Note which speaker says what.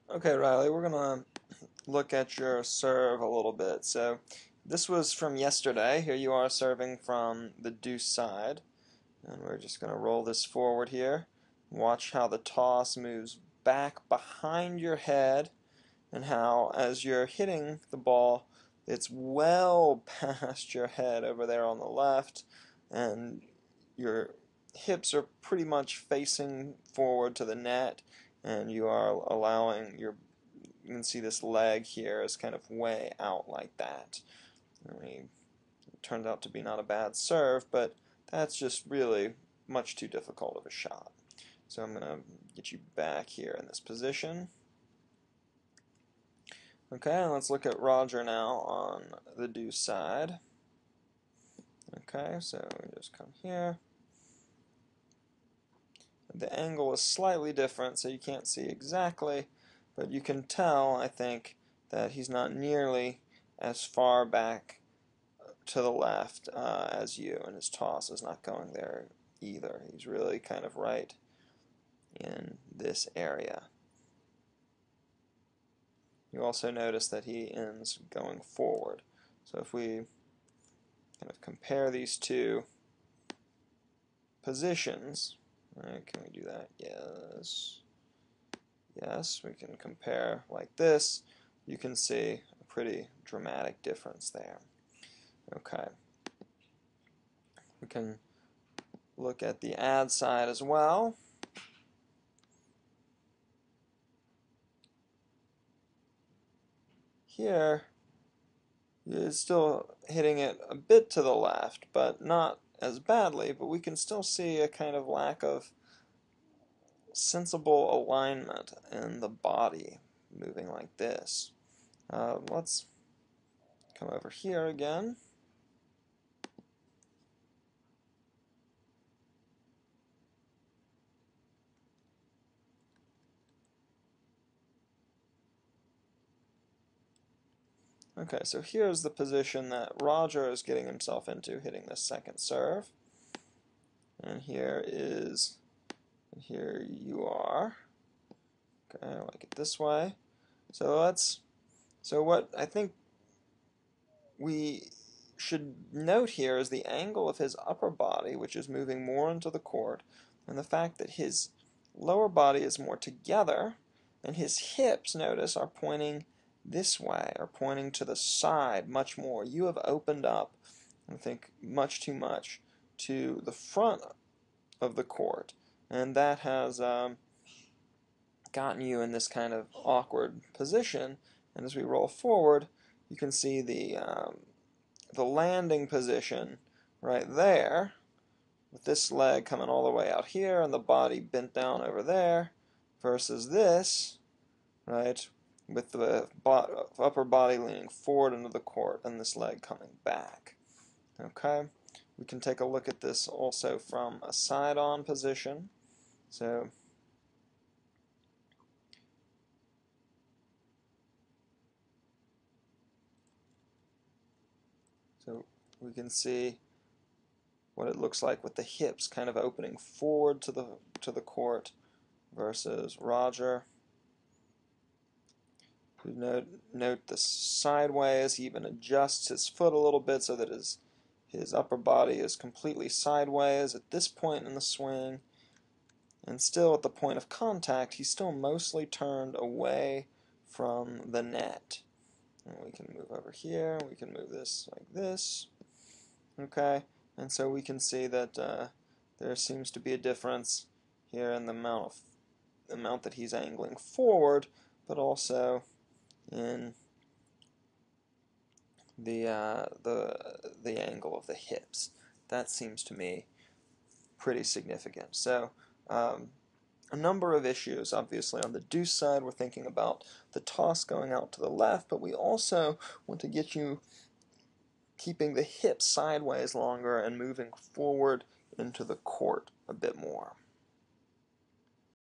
Speaker 1: Okay, Riley, we're going to look at your serve a little bit. So this was from yesterday. Here you are serving from the deuce side. And we're just going to roll this forward here. Watch how the toss moves back behind your head and how as you're hitting the ball, it's well past your head over there on the left, and your hips are pretty much facing forward to the net, and you are allowing you can see this leg here is kind of way out like that. I mean, it turned out to be not a bad serve, but that's just really much too difficult of a shot. So I'm going to get you back here in this position. Okay, let's look at Roger now on the deuce side. Okay, so we just come here. The angle is slightly different, so you can't see exactly, but you can tell, I think, that he's not nearly as far back to the left as you, and his toss is not going there either. He's really kind of right in this area. You also notice that he ends going forward. So if we kind of compare these two positions, right, can we do that? Yes. Yes, we can compare like this. You can see a pretty dramatic difference there. Okay. We can look at the ad side as well. Here, it's still hitting it a bit to the left, but not as badly, but we can still see a kind of lack of sensible alignment in the body moving like this. Let's come over here again. Okay, so here's the position that Roger is getting himself into, hitting this second serve. And here you are. Okay, I like it this way. So what I think we should note here is the angle of his upper body, which is moving more into the court, and the fact that his lower body is more together, and his hips, notice, are pointing this way, are pointing to the side much more. You have opened up, I think, much too much to the front of the court, and that has gotten you in this kind of awkward position. And as we roll forward, you can see the landing position right there, with this leg coming all the way out here and the body bent down over there, versus this, right, with the upper body leaning forward into the court and this leg coming back. Okay, we can take a look at this also from a side-on position. So we can see what it looks like with the hips kind of opening forward to the court versus Roger. We note the sideways. He even adjusts his foot a little bit so that his upper body is completely sideways at this point in the swing. And still at the point of contact, he's still mostly turned away from the net. And we can move over here. We can move this like this. Okay, and so we can see that there seems to be a difference here in the amount that he's angling forward, but also in the angle of the hips. That seems to me pretty significant. So a number of issues. Obviously, on the deuce side, we're thinking about the toss going out to the left, but we also want to get you keeping the hips sideways longer and moving forward into the court a bit more.